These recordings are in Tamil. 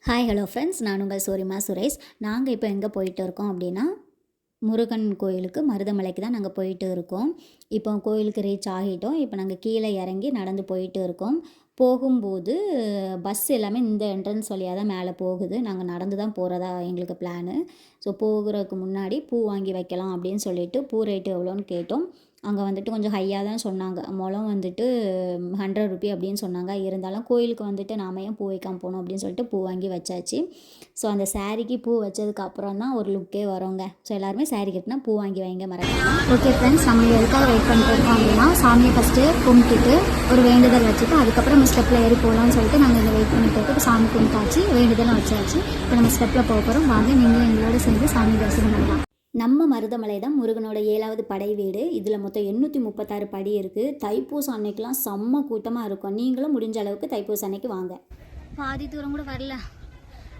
ஹாய் ஹலோ ஃப்ரெண்ட்ஸ், நான் உங்கள் சூரிமா சுரேஷ். நாங்கள் இப்போ எங்கே போயிட்டு இருக்கோம் அப்படின்னா, முருகன் கோயிலுக்கு மருதமலைக்கு தான் நாங்கள் போயிட்டு இருக்கோம். இப்போ கோயிலுக்கு ரீச் ஆகிட்டோம். இப்போ நாங்கள் கீழே இறங்கி நடந்து போயிட்டு இருக்கோம். போகும்போது பஸ் எல்லாமே இந்த என்ட்ரன்ஸ் வழியாக தான் மேலே போகுது. நாங்கள் நடந்து தான் போகிறதா எங்களுக்கு பிளானு. ஸோ போகிறதுக்கு முன்னாடி பூ வாங்கி வைக்கலாம் அப்படின்னு சொல்லிட்டு பூ ரேட்டு எவ்வளோன்னு கேட்டோம். அங்கே வந்துட்டு கொஞ்சம் ஹையாக தான் சொன்னாங்க. முழம் வந்துட்டு 100 ரூபி அப்படின்னு சொன்னாங்க. இருந்தாலும் கோயிலுக்கு வந்துட்டு நாம ஏன் பூ வைக்காம போகணும் அப்படின்னு சொல்லிட்டு பூ வாங்கி வச்சாச்சு. ஸோ அந்த சாரீக்கு பூ வச்சதுக்கு அப்புறம் தான் ஒரு லுக்கே வருங்க. ஸோ எல்லாருமே சாரீ கட்டினா பூ வாங்கி வைங்க மறக்காம. ஓகே ஃப்ரெண்ட்ஸ், நம்ம எதுக்காக வெயிட் பண்ணிட்டு இருக்கோம் அப்படின்னா, சாமியை ஃபஸ்ட்டு கும்பிட்டுட்டு ஒரு வேண்டுதல் வச்சுட்டு அதுக்கப்புறம் நம்ம ஸ்டெப்பில் ஏறி போகலான்னு சொல்லிட்டு நாங்கள் இங்கே வெயிட் பண்ணிட்டு இருக்கோம். இப்போ சாமி கும்பிட்டாச்சு, வேண்டுதலும் வச்சாச்சு. இப்போ நம்ம ஸ்டெப்பில் போக போகிறோம். வாங்க நீங்களும் எங்களோட சேர்ந்து சாமி தரிசனம் பண்ணலாம். நம்ம மருதமலை தான் முருகனோட 7வது படை வீடு. இதில் மொத்தம் 836 படி இருக்குது. தைப்பூசம் அன்னைக்கெலாம் செம்ம கூட்டமாக இருக்கும். நீங்களும் முடிஞ்ச அளவுக்கு தைப்பூசம் அன்னைக்கு வாங்க. பாதி தூரம் கூட வரல,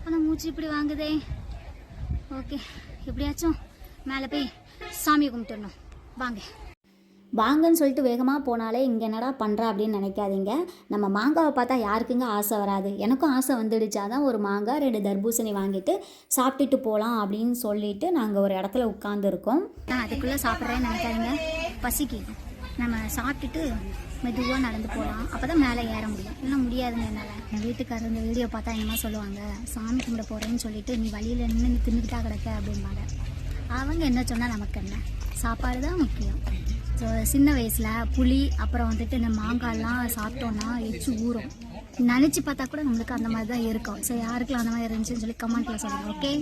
ஆனால் மூச்சு இப்படி வாங்குதே. ஓகே, எப்படியாச்சும் மேலே போய் சாமியை கும்பிட்டுடணும். வாங்க வாங்கன்னு சொல்லிட்டு வேகமாக போனாலே இங்கே என்னடா பண்ணுறா அப்படின்னு நினைக்காதீங்க. நம்ம மாங்காவை பார்த்தா யாருக்குங்க ஆசை வராது? எனக்கும் ஆசை வந்துடுச்சு. அதான் ஒரு மாங்காய் 2 தர்பூசணி வாங்கிட்டு சாப்பிட்டுட்டு போகலாம் அப்படின்னு சொல்லிட்டு நாங்கள் ஒரு இடத்துல உட்காந்துருக்கோம். அதுக்குள்ளே சாப்பிட்றேன்னு நினைக்காதீங்க, பசிக்கு. நம்ம சாப்பிட்டுட்டு மெதுவாக நடந்து போகலாம், அப்போ தான் மேலே ஏற முடியும். இல்லைன்னா முடியாதுங்க என்னால். என் வீட்டுக்காரர் இந்த வீடியோ பார்த்தா என்னமா சொல்லுவாங்க, சாமி கும்பிட போகிறேன்னு சொல்லிட்டு நீ வழியில் நின்று நீ தின்னுக்கிட்டா கிடக்க அப்படின்பாங்க. அவங்க என்ன சொன்னால் நமக்கு என்ன, சாப்பாடு தான் முக்கியம். ஸோ சின்ன வயசில் புளி அப்புறம் வந்துட்டு இந்த மாங்காய்லாம் சாப்பிட்டோன்னா எச்சு ஊறும். நினச்சி பார்த்தா கூட நம்மளுக்கு அந்த மாதிரி தான் இருக்கும். ஸோ யாருக்கெல்லாம் அந்த மாதிரி இருந்துச்சுன்னு சொல்லி கமெண்ட்டில் சொல்லுங்கள். ஓகே,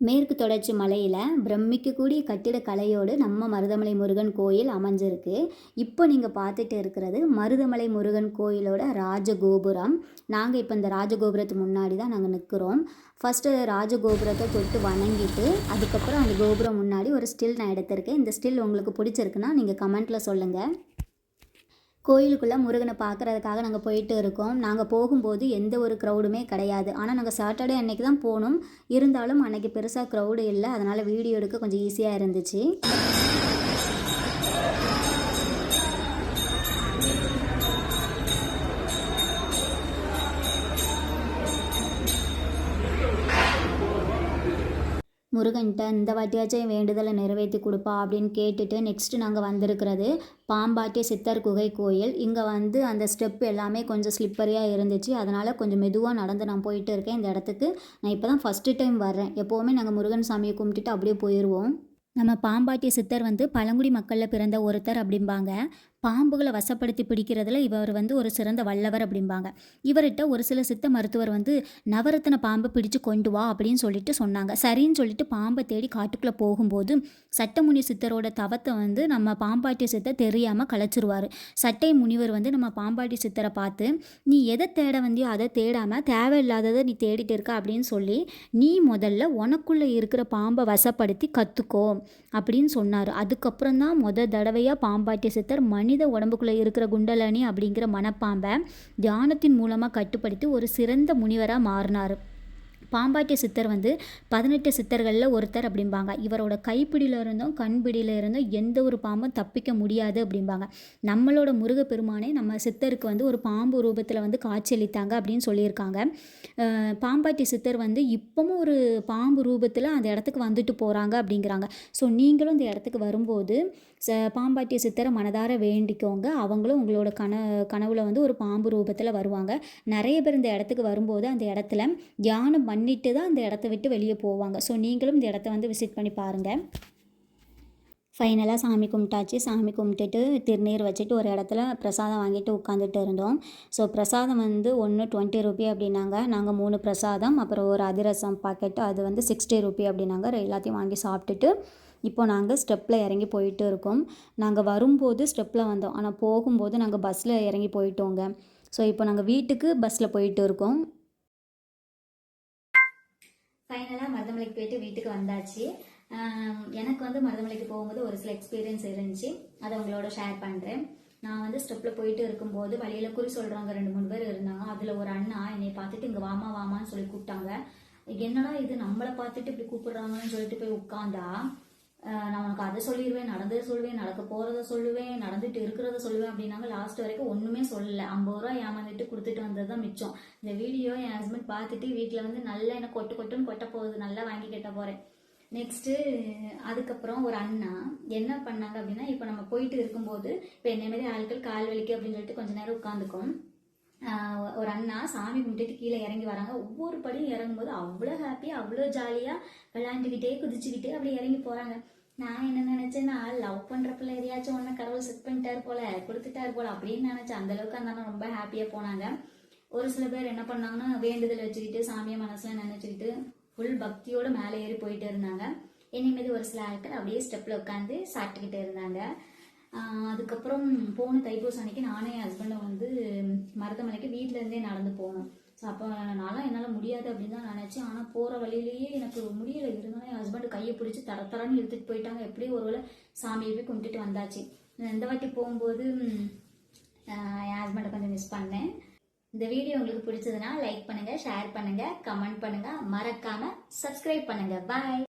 மேற்கு தொடர்ச்சி மலையில் பிரமிக்கக்கூடிய கட்டிடக்கலையோடு நம்ம மருதமலை முருகன் கோயில் அமைஞ்சிருக்கு. இப்போ நீங்கள் பார்த்துட்டு இருக்கிறது மருதமலை முருகன் கோயிலோட ராஜகோபுரம். நாங்கள் இப்போ இந்த ராஜகோபுரத்துக்கு முன்னாடி தான் நாங்கள் நிற்கிறோம். ஃபஸ்ட்டு ராஜகோபுரத்தை தொட்டு வணங்கிட்டு அதுக்கப்புறம் அந்த கோபுரம் முன்னாடி ஒரு ஸ்டில் நான் எடுத்திருக்கேன். இந்த ஸ்டில் உங்களுக்கு பிடிச்சிருக்குன்னா நீங்கள் கமெண்ட்டில் சொல்லுங்கள். கோயிலுக்குள்ளே முருகனை பார்க்குறதுக்காக நாங்கள் போயிட்டு இருக்கோம். நாங்கள் போகும்போது எந்த ஒரு க்ரௌடுமே கிடையாது. ஆனால் நாங்கள் சாட்டர்டே அன்னைக்கு தான் போனோம். இருந்தாலும் அன்றைக்கி பெருசாக க்ரௌடு இல்லை. அதனால் வீடியோ எடுக்க கொஞ்சம் ஈஸியாக இருந்துச்சு. முருகன்கிட்ட இந்த வாட்டியாச்சும் வேண்டுதலை நிறைவேற்றி கொடுப்பா அப்படின்னு கேட்டுட்டு நெக்ஸ்ட்டு நாங்கள் வந்திருக்கிறது பாம்பாட்டி சித்தர் குகை கோயில். இங்கே வந்து அந்த ஸ்டெப் எல்லாமே கொஞ்சம் ஸ்லிப்பரியாக இருந்துச்சு. அதனால் கொஞ்சம் மெதுவாக நடந்து நான் போயிட்டு இருக்கேன் இந்த இடத்துக்கு. நான் இப்போ தான் ஃபஸ்ட்டு டைம் வர்றேன். எப்போவுமே நாங்கள் முருகன் சாமியை கும்பிட்டுட்டு அப்படியே போயிடுவோம். நம்ம பாம்பாட்டி சித்தர் வந்து பழங்குடி மக்களில் பிறந்த ஒருத்தர் அப்படிம்பாங்க. பாம்புகளை வசப்படுத்தி பிடிக்கிறதுல இவர் வந்து ஒரு சிறந்த வல்லவர் அப்படிம்பாங்க. இவர்கிட்ட ஒரு சில சித்த மருத்துவர் வந்து நவரத்தின பாம்பை பிடிச்சு கொண்டு வா அப்படின்னு சொல்லிட்டு சொன்னாங்க. சரின்னு சொல்லிட்டு பாம்பை தேடி காட்டுக்குள்ளே போகும்போது சட்டமுனி சித்தரோட தவத்தை வந்து நம்ம பாம்பாட்டி சித்தர் தெரியாமல் கலைச்சிருவார். சட்டை முனிவர் வந்து நம்ம பாம்பாட்டி சித்தரை பார்த்து, நீ எதை தேட வந்தியோ அதை தேடாமல் தேவையில்லாததை நீ தேடிட்டு இருக்க அப்படின்னு சொல்லி, நீ முதல்ல உனக்குள்ளே இருக்கிற பாம்பை வசப்படுத்தி கற்றுக்கோ அப்படின்னு சொன்னார். அதுக்கப்புறம் தான் தடவையாக பாம்பாட்டி சித்தர் மனித உடம்புக்குள்ளே இருக்கிற குண்டலனி அப்படிங்கிற மனப்பாம்பை தியானத்தின் மூலமாக கட்டுப்படுத்தி ஒரு சிறந்த முனிவராக மாறினார். பாம்பாட்டி சித்தர் வந்து 18 சித்தர்களில் ஒருத்தர் அப்படிம்பாங்க. இவரோட கைப்பிடியில் இருந்தும் கண்பிடியில் இருந்தும் எந்த ஒரு பாம்பும் தப்பிக்க முடியாது அப்படிம்பாங்க. நம்மளோட முருகப்பெருமானே நம்ம சித்தருக்கு வந்து ஒரு பாம்பு ரூபத்தில் வந்து காட்சியளித்தாங்க அப்படின்னு சொல்லியிருக்காங்க. பாம்பாட்டி சித்தர் வந்து இப்போவும் ஒரு பாம்பு ரூபத்தில் அந்த இடத்துக்கு வந்துட்டு போகிறாங்க அப்படிங்கிறாங்க. ஸோ நீங்களும் இந்த இடத்துக்கு வரும்போது பாம்பாட்டி சித்தரை மனதார வேண்டிக்கோங்க. அவங்களும் உங்களோட கனவுல வந்து ஒரு பாம்பு ரூபத்தில் வருவாங்க. நிறைய பேர் இந்த இடத்துக்கு வரும்போது அந்த இடத்துல தியானம் பண்ணிட்டு தான் அந்த இடத்த விட்டு வெளியே போவாங்க. ஸோ நீங்களும் இந்த இடத்த வந்து விசிட் பண்ணி பாருங்கள். ஃபைனலாக சாமி கும்பிட்டாச்சு. சாமி கும்பிட்டுட்டு திருநீர் வச்சுட்டு ஒரு இடத்துல பிரசாதம் வாங்கிட்டு உட்காந்துட்டு இருந்தோம். ஸோ பிரசாதம் வந்து ஒன்று 20 ரூபி அப்படின்னாங்க. நாங்கள் 3 பிரசாதம் அப்புறம் ஒரு அதிரசம் பாக்கெட்டு அது வந்து 60 ரூபி அப்படின்னாங்க. எல்லாத்தையும் வாங்கி சாப்பிட்டுட்டு இப்போ நாங்கள் ஸ்டெப்பில் இறங்கி போயிட்டு இருக்கோம். நாங்கள் வரும்போது ஸ்டெப்பில் வந்தோம், ஆனால் போகும்போது நாங்கள் பஸ்ஸில் இறங்கி போயிட்டோங்க. ஸோ இப்போ நாங்கள் வீட்டுக்கு பஸ்ஸில் போயிட்டு இருக்கோம். ஃபைனலாக மருதமலைக்கு போயிட்டு வீட்டுக்கு வந்தாச்சு. எனக்கு வந்து மருதமலைக்கு போகும்போது ஒரு சில எக்ஸ்பீரியன்ஸ் இருந்துச்சு, அதை உங்களோட ஷேர் பண்ணுறேன். நான் வந்து ஸ்டெப்பில் போயிட்டு இருக்கும்போது வழியில் குறி சொல்கிறவங்க 2-3 பேர் இருந்தாங்க. அதில் ஒரு அண்ணா என்னை பார்த்துட்டு இங்கே வாமா வாமான்னு சொல்லி கூப்பிட்டாங்க. என்னடா இது நம்மளை பார்த்துட்டு இப்படி கூப்பிடுறாங்கன்னு சொல்லிட்டு போய் உட்காந்தா நான் உனக்கு அதை சொல்லிடுவேன், நடந்ததை சொல்லுவேன், நடக்க போகிறத சொல்லுவேன், நடந்துட்டு இருக்கிறத சொல்லுவேன் அப்படின்னாங்க. லாஸ்ட் வரைக்கும் ஒன்றுமே சொல்லலை. 50 ரூபா ஏமாந்துட்டு கொடுத்துட்டு வந்தது தான் மிச்சம். இந்த வீடியோ என் ஹஸ்பண்ட் பார்த்துட்டு வீட்டில் வந்து நல்லா என்ன கொட்டுன்னு கொட்ட போகுது, நல்லா வாங்கி கட்ட போகிறேன். நெக்ஸ்ட்டு அதுக்கப்புறம் ஒரு அண்ணா என்ன பண்ணாங்க அப்படின்னா, இப்போ நம்ம போயிட்டு இருக்கும்போது இப்போ என்ன மாதிரி ஆட்கள் கால் வலிக்கு அப்படின்னு சொல்லிட்டு கொஞ்ச நேரம் உட்காந்துக்கும். ஒரு அண்ணா சாமி கும்பிட்டுட்டு கீழே இறங்கி வராங்க. ஒவ்வொரு படியும் இறங்கும்போது அவ்வளோ ஹாப்பியாக அவ்வளோ ஜாலியாக விளையாண்டுக்கிட்டே குதிச்சுக்கிட்டே அப்படி இறங்கி போகிறாங்க. நான் என்ன நினச்சேன்னா, லவ் பண்ணுறப்பில் எதையாச்சும் ஒன்று கடவுள் செட் பண்ணிட்டாரு போல, கொடுத்துட்டாரு போல அப்படின்னு நினச்சேன். அந்தளவுக்கு அந்த அண்ணா ரொம்ப ஹாப்பியாக போனாங்க. ஒரு சில பேர் என்ன பண்ணாங்கன்னா, வேண்டுதல் வச்சுக்கிட்டு சாமியை மனசில் நினச்சிக்கிட்டு ஃபுல் பக்தியோடு மேலே ஏறி போயிட்டு இருந்தாங்க. இனிமேல் ஒரு சில ஆட்கள் அப்படியே ஸ்டெப்பில் உட்காந்து சாப்பிட்டுக்கிட்டு இருந்தாங்க. அதுக்கப்புறம் போன தைப்பூசம் அன்னைக்கு நானே என் ஹஸ்பண்டும் வந்து மருதமலைக்கு வீட்டிலேருந்தே நடந்து போனோம். ஸோ அப்போ நான்லாம் என்னால் முடியாது அப்படின்னு தான் நினச்சேன். ஆனால் போகிற வழியிலேயே எனக்கு முடியலை. இருந்தாலும் என் ஹஸ்பண்டு கையை பிடிச்சி தரன்னு இழுத்துட்டு போயிட்டாங்க. எப்படியும் ஒரு வேளை சாமியை போய் கும்பிட்டுட்டு வந்தாச்சு. இந்த வாட்டி போகும்போது என் ஹஸ்பண்டை கொஞ்சம் மிஸ் பண்ணேன். இந்த வீடியோ உங்களுக்கு பிடிச்சதுன்னா லைக் பண்ணுங்கள், ஷேர் பண்ணுங்கள், கமெண்ட் பண்ணுங்கள், மறக்காமல் சப்ஸ்கிரைப் பண்ணுங்கள். பாய்.